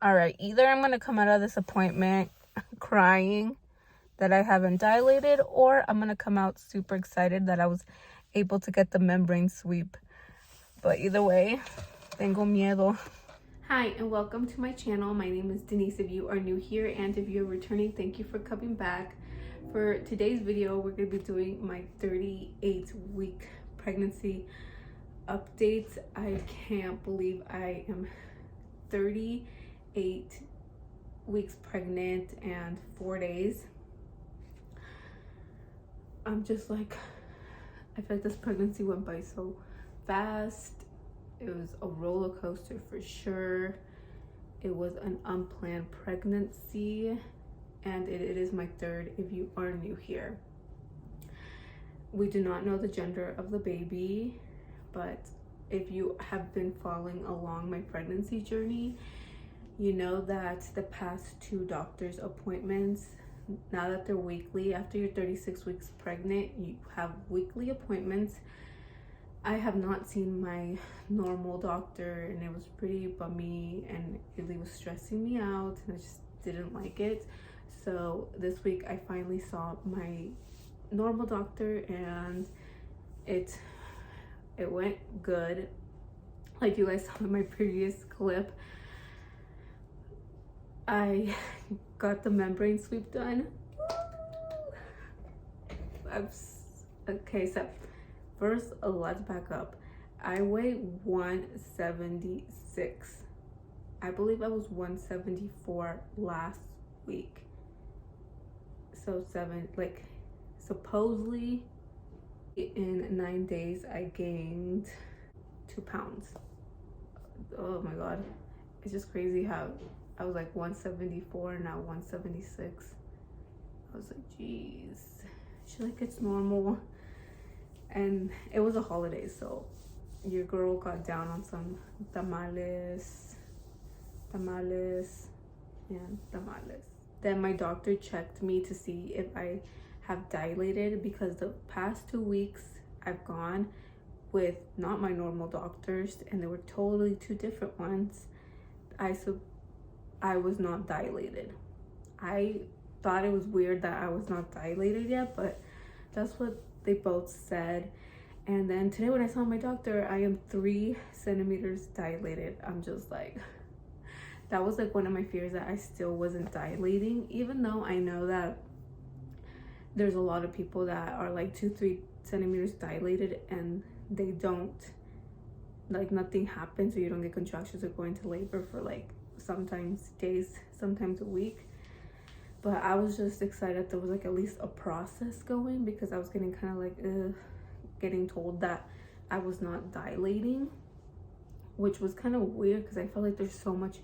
All right, either I'm going to come out of this appointment crying that I haven't dilated, or I'm going to come out super excited that I was able to get the membrane sweep. But either way, tengo miedo. Hi, and welcome to my channel. My name is Denise if you are new here, and if you're returning, thank you for coming back. For today's video, we're going to be doing my 38-week pregnancy updates. I can't believe I am 38 weeks pregnant and 4 days. I'm just like, I feel like this pregnancy went by so fast. It was a roller coaster for sure. It was an unplanned pregnancy, and it is my third if you are new here. We do not know the gender of the baby, but if you have been following along my pregnancy journey, you know that the past 2 doctor's appointments, now that they're weekly, after you're 36 weeks pregnant, you have weekly appointments. I have not seen my normal doctor, and it was pretty bummy, and it really was stressing me out, and I just didn't like it. So this week I finally saw my normal doctor, and it went good. Like you guys saw in my previous clip, I got the membrane sweep done. Okay, so first, let's back up. I weigh 176. I believe I was 174 last week. So supposedly in 9 days, I gained 2 pounds. Oh my God. It's just crazy how I was like 174, now 176. I was like, geez, she like it's normal. And it was a holiday, so your girl got down on some tamales. Then my doctor checked me to see if I have dilated, because the past 2 weeks I've gone with not my normal doctors, and they were totally 2 different ones. I was not dilated. I thought it was weird that I was not dilated yet, but that's what they both said. And then today when I saw my doctor, I am 3 centimeters dilated. I'm just like, that was like one of my fears, that I still wasn't dilating, even though I know that there's a lot of people that are like 2-3 centimeters dilated and they don't, like, nothing happens, or you don't get contractions or go into labor for like sometimes days, sometimes a week. But I was just excited there was like at least a process going, because I was getting kind of like getting told that I was not dilating, which was kind of weird, because I felt like there's so much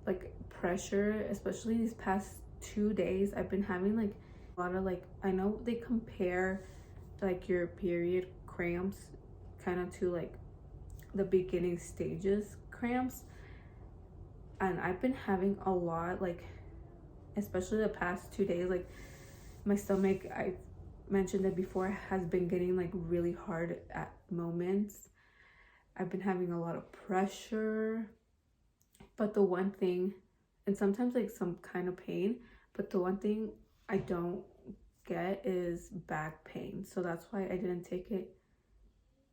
like pressure, especially these past 2 days. I've been having like a lot of, like, I know they compare like your period cramps kind of to like the beginning stages cramps, and I've been having a lot, like especially the past 2 days. Like my stomach, I mentioned it before, has been getting like really hard at moments. I've been having a lot of pressure, but the one thing, and sometimes like some kind of pain, but the one thing I don't get is back pain. So that's why I didn't take it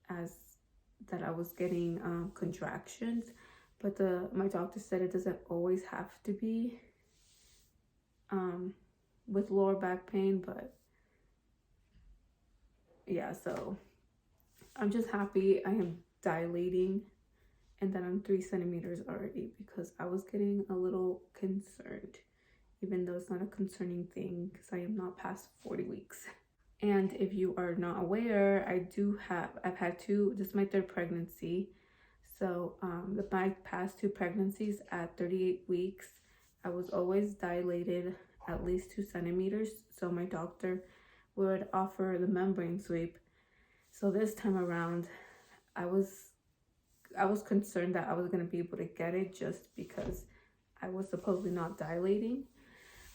as that I was getting contractions. But my doctor said it doesn't always have to be with lower back pain. But yeah, so I'm just happy I am dilating, and that I'm 3 centimeters already, because I was getting a little concerned, even though it's not a concerning thing, because I am not past 40 weeks. And if you are not aware, I've had 2, this is my 3rd pregnancy. So my past 2 pregnancies at 38 weeks, I was always dilated at least 2 centimeters. So my doctor would offer the membrane sweep. So this time around, I was concerned that I was going to be able to get it, just because I was supposedly not dilating.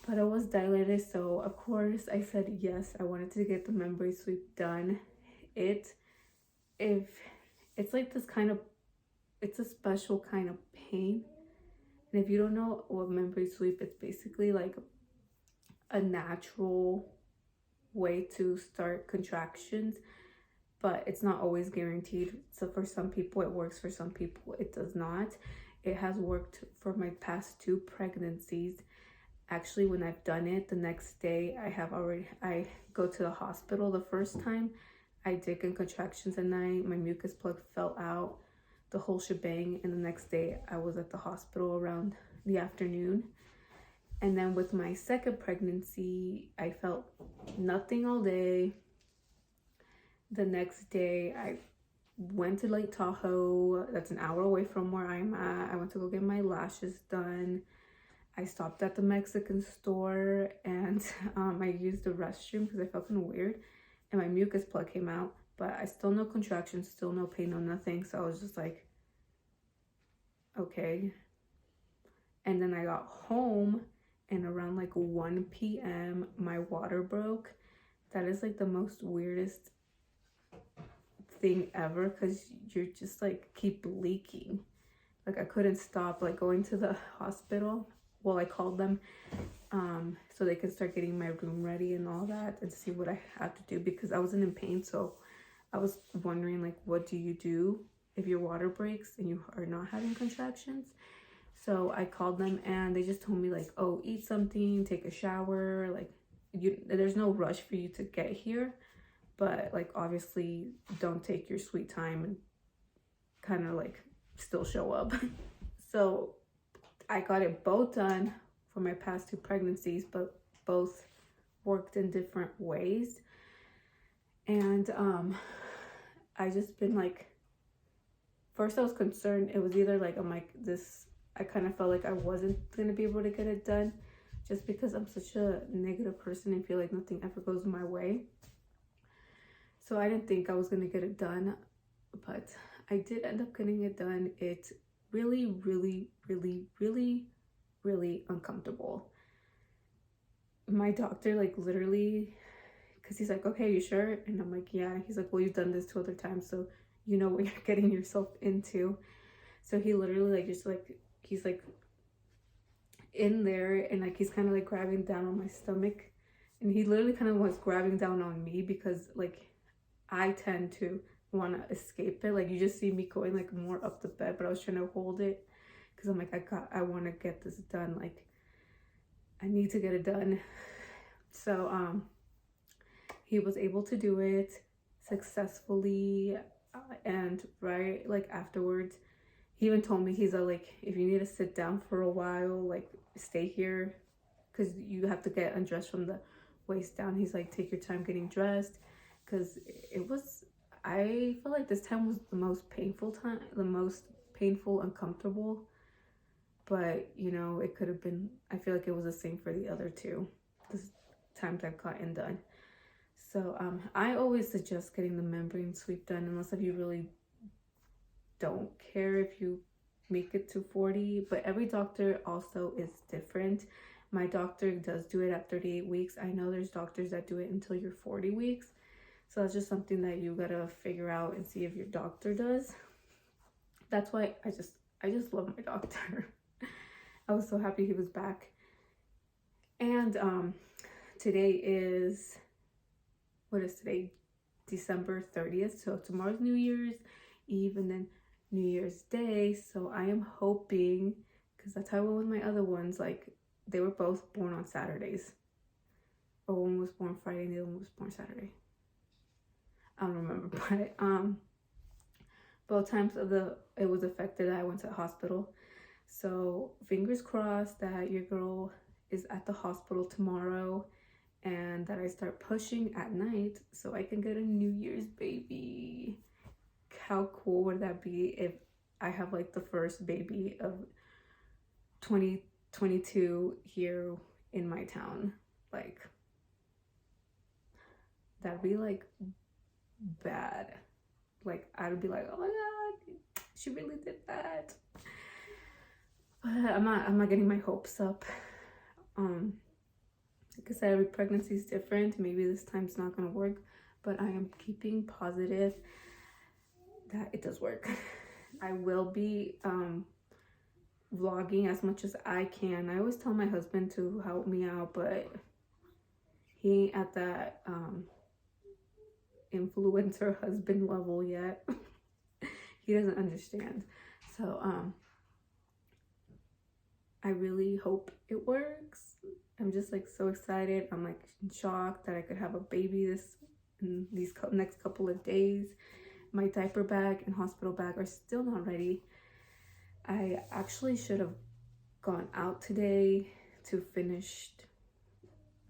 But I was dilated, so of course I said yes. I wanted to get the membrane sweep done. It's like this kind of, it's a special kind of pain. And if you don't know what memory sweep, it's basically like a natural way to start contractions, but it's not always guaranteed. So for some people it works, for some people it does not. It has worked for my past 2 pregnancies. Actually, when I've done it, the next day I go to the hospital. The first time I did get contractions at night, my mucus plug fell out, the whole shebang, and the next day I was at the hospital around the afternoon. And then with my second pregnancy, I felt nothing all day. The next day I went to Lake Tahoe. That's an hour away from where I'm at. I went to go get my lashes done. I stopped at the Mexican store and I used the restroom because I felt kind of weird, and my mucus plug came out, but I still no contractions, still no pain, no nothing. So I was just like, okay. And then I got home, and around like 1 p.m. my water broke. That is like the most weirdest thing ever, because you're just like keep leaking. Like I couldn't stop like going to the hospital. Well, I called them so they could start getting my room ready and all that, and see what I had to do, because I wasn't in pain. So I was wondering, like, what do you do if your water breaks and you are not having contractions? So I called them and they just told me like, oh, eat something, take a shower. Like, there's no rush for you to get here, but like obviously don't take your sweet time and kind of like still show up. So I got it both done for my past 2 pregnancies, but both worked in different ways. And I just been like, first I was concerned. It was either like, I'm like this, I kind of felt like I wasn't gonna be able to get it done, just because I'm such a negative person and feel like nothing ever goes my way. So I didn't think I was gonna get it done, but I did end up getting it done. It's really, really, really, really, really uncomfortable. My doctor, like, literally, because he's like, okay, you sure? And I'm like, yeah. He's like, well, you've done this 2 other times, so you know what you're getting yourself into. So he literally, like, just like, he's like in there, and like he's kind of like grabbing down on my stomach, and he literally kind of was grabbing down on me, because like I tend to want to escape it. Like, you just see me going like more up the bed, but I was trying to hold it because I'm like, I want to get this done. Like, I need to get it done. So he was able to do it successfully, and right like afterwards he even told me, he's like, if you need to sit down for a while, like stay here, because you have to get undressed from the waist down. He's like, take your time getting dressed, because it was, I feel like this time was the most painful time, the most painful, uncomfortable. But you know, it could have been, I feel like it was the same for the other 2 times I've gotten done. So I always suggest getting the membrane sweep done, unless if you really don't care if you make it to 40. But every doctor also is different. My doctor does do it at 38 weeks. I know there's doctors that do it until you're 40 weeks. So that's just something that you gotta figure out and see if your doctor does. That's why I just love my doctor. I was so happy he was back. And today is, what is today? December 30th. So tomorrow's New Year's Eve and then New Year's Day. So I am hoping, because that's how I went with my other ones, like they were both born on Saturdays. Or one was born Friday and the other one was born Saturday. I don't remember, but both times it was affected, I went to the hospital. So fingers crossed that your girl is at the hospital tomorrow, and that I start pushing at night so I can get a New Year's baby. How cool would that be if I have like the first baby of 2022 here in my town? Like, that'd be like bad. Like, I'd be like, oh my god, she really did that. But I'm not getting my hopes up. Like I said, every pregnancy is different. Maybe this time's not gonna work, but I am keeping positive that it does work. I will be vlogging as much as I can. I always tell my husband to help me out, but he ain't at that influencer husband level yet. He doesn't understand. So I really hope it works. I'm just like so excited. I'm like in shock that I could have a baby in these next couple of days. My diaper bag and hospital bag are still not ready. I actually should have gone out today to finish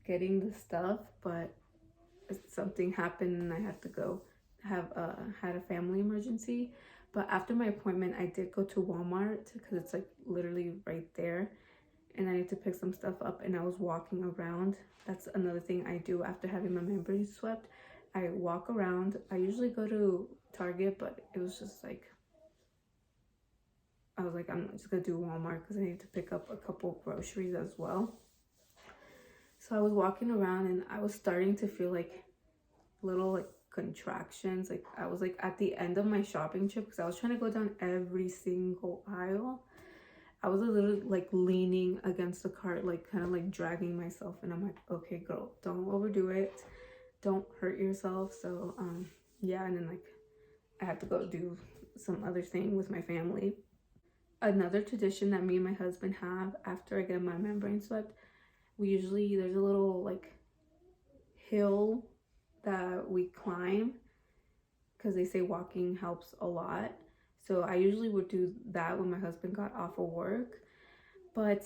getting the stuff, but something happened and I had to go had a family emergency. But after my appointment, I did go to Walmart because it's like literally right there, and I need to pick some stuff up, and I was walking around. That's another thing I do after having my membranes swept. I walk around. I usually go to Target, but it was just like, I was like, I'm just gonna do Walmart because I need to pick up a couple groceries as well. So I was walking around and I was starting to feel like little like contractions. Like I was like at the end of my shopping trip because I was trying to go down every single aisle. I was a little like leaning against the cart, like kind of like dragging myself, and I'm like, okay girl, don't overdo it, don't hurt yourself. So yeah, and then like I had to go do some other thing with my family. Another tradition that me and my husband have after I get my membrane swept, there's a little like hill that we climb because they say walking helps a lot. So I usually would do that when my husband got off of work. But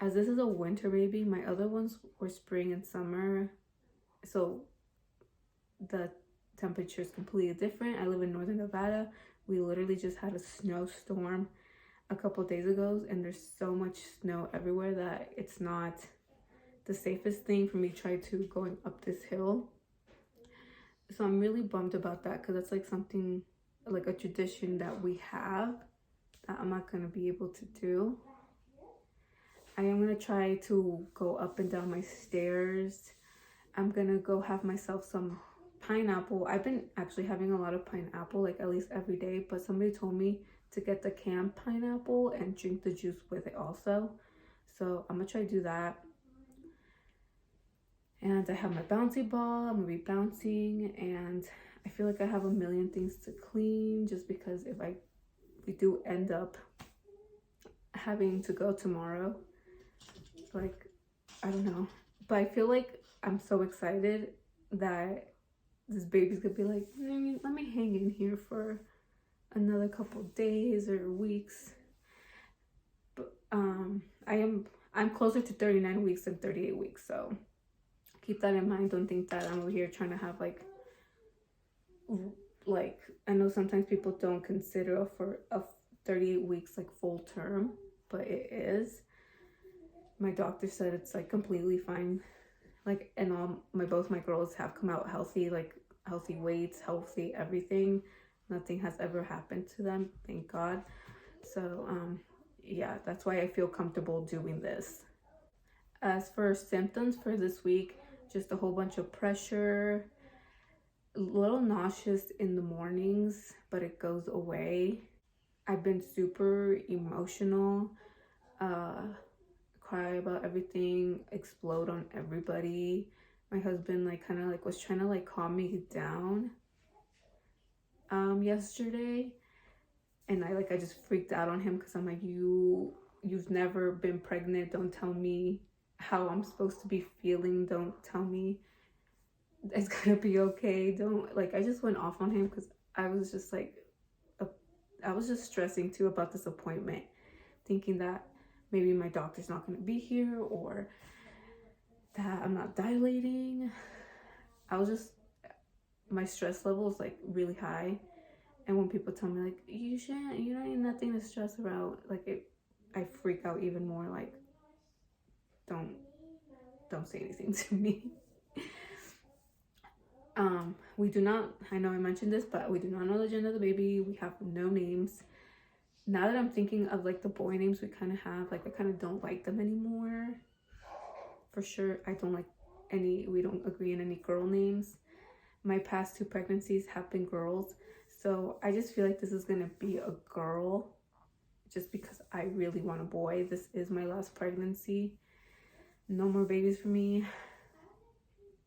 as this is a winter baby, my other ones were spring and summer. So the temperature is completely different. I live in northern Nevada. We literally just had a snowstorm a couple days ago, and there's so much snow everywhere that it's not the safest thing for me to try to going up this hill. So I'm really bummed about that because that's like something, like a tradition that we have that I'm not going to be able to do. I am going to try to go up and down my stairs. I'm going to go have myself some pineapple. I've been actually having a lot of pineapple, like at least every day, but somebody told me to get the canned pineapple and drink the juice with it also. So I'm going to try to do that. And I have my bouncy ball. I'm gonna be bouncing, and I feel like I have a million things to clean just because if we do end up having to go tomorrow, like, I don't know. But I feel like I'm so excited that this baby's gonna be like, let me hang in here for another couple days or weeks. But I'm closer to 39 weeks than 38 weeks, so keep that in mind. Don't think that I'm over here trying to have like I know sometimes people don't consider for a 38 weeks like full term, but it is. My doctor said it's like completely fine. Like, and both my girls have come out healthy, like healthy weights, healthy everything. Nothing has ever happened to them, thank God. So yeah, that's why I feel comfortable doing this. As for symptoms for this week, just a whole bunch of pressure, a little nauseous in the mornings, but it goes away. I've been super emotional, cry about everything, explode on everybody. My husband like kind of like was trying to like calm me down yesterday, and I just freaked out on him because I'm like, you've never been pregnant, don't tell me how I'm supposed to be feeling, don't tell me it's gonna be okay, don't, like, I just went off on him because I was just like, I was just stressing too about this appointment, thinking that maybe my doctor's not gonna be here or that I'm not dilating. My stress level is like really high, and when people tell me like you don't need nothing to stress about, like I freak out even more. Like, don't say anything to me. We do not, I know I mentioned this, but we do not know the gender of the baby. We have no names. Now that I'm thinking of like the boy names we kind of have, like I kind of don't like them anymore. For sure, I don't like we don't agree on any girl names. My past 2 pregnancies have been girls, so I just feel like this is gonna be a girl. just because I really want a boy. This is my last pregnancy. No more babies for me.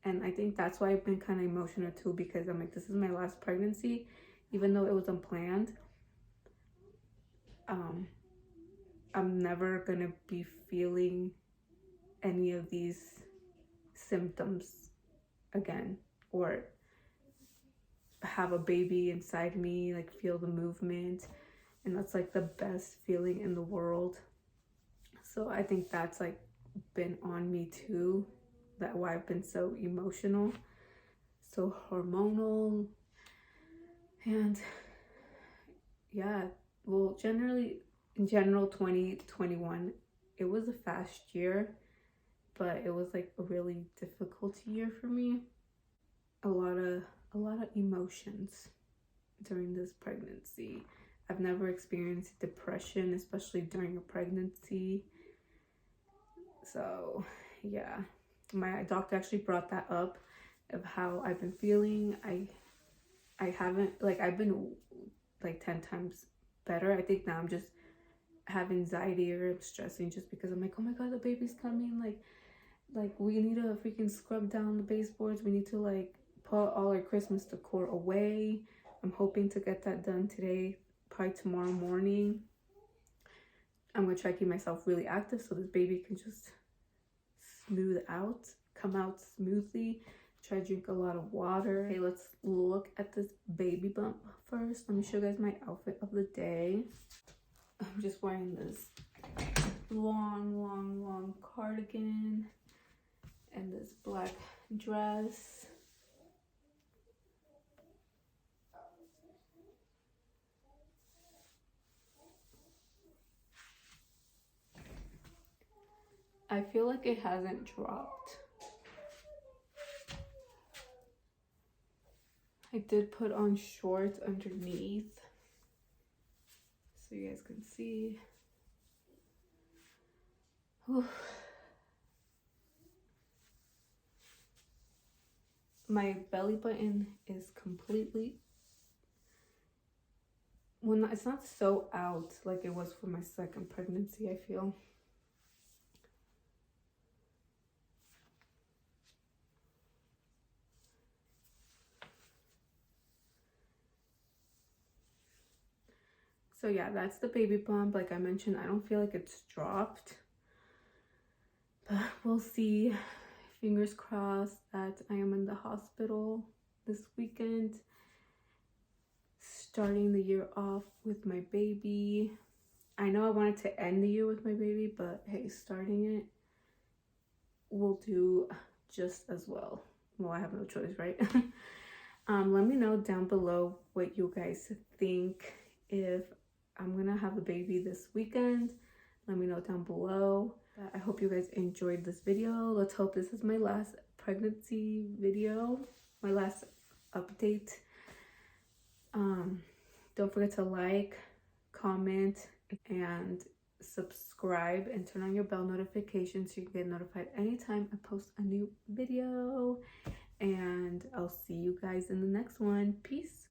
And I think that's why I've been kind of emotional too, because I'm like, this is my last pregnancy, even though it was unplanned. I'm never gonna be feeling any of these symptoms again, or have a baby inside me, like feel the movement, and that's like the best feeling in the world. So I think that's like been on me too, that why I've been so emotional, so hormonal. And yeah, well, in general 2021, it was a fast year, but it was like a really difficult year for me. A lot of emotions during this pregnancy. I've never experienced depression, especially during a pregnancy. So yeah, my doctor actually brought that up, of how I've been feeling. I haven't, like, I've been like 10 times better. I think now I'm just have anxiety, or I'm stressing just because I'm like, oh my god, the baby's coming, like we need to freaking scrub down the baseboards, we need to like put all our Christmas decor away. I'm hoping to get that done today, probably tomorrow morning. I'm gonna try to keep myself really active so this baby can just come out smoothly. Try to drink a lot of water. Okay, let's look at this baby bump first. Let me show you guys my outfit of the day. I'm just wearing this long cardigan and this black dress. I feel like it hasn't dropped. I did put on shorts underneath so you guys can see. Whew. My belly button is completely, well, it's not so out like it was for my second pregnancy, I feel. So yeah, that's the baby bump. Like I mentioned, I don't feel like it's dropped, but we'll see. Fingers crossed that I am in the hospital this weekend, starting the year off with my baby. I know I wanted to end the year with my baby, but hey, starting it will do just as well. Well, I have no choice, right? Let me know down below what you guys think. If I'm gonna have a baby this weekend, let me know down below. I hope you guys enjoyed this video. Let's hope this is my last pregnancy video, my last update. Don't forget to like, comment, and subscribe, and turn on your bell notifications so you can get notified anytime I post a new video. And I'll see you guys in the next one. Peace.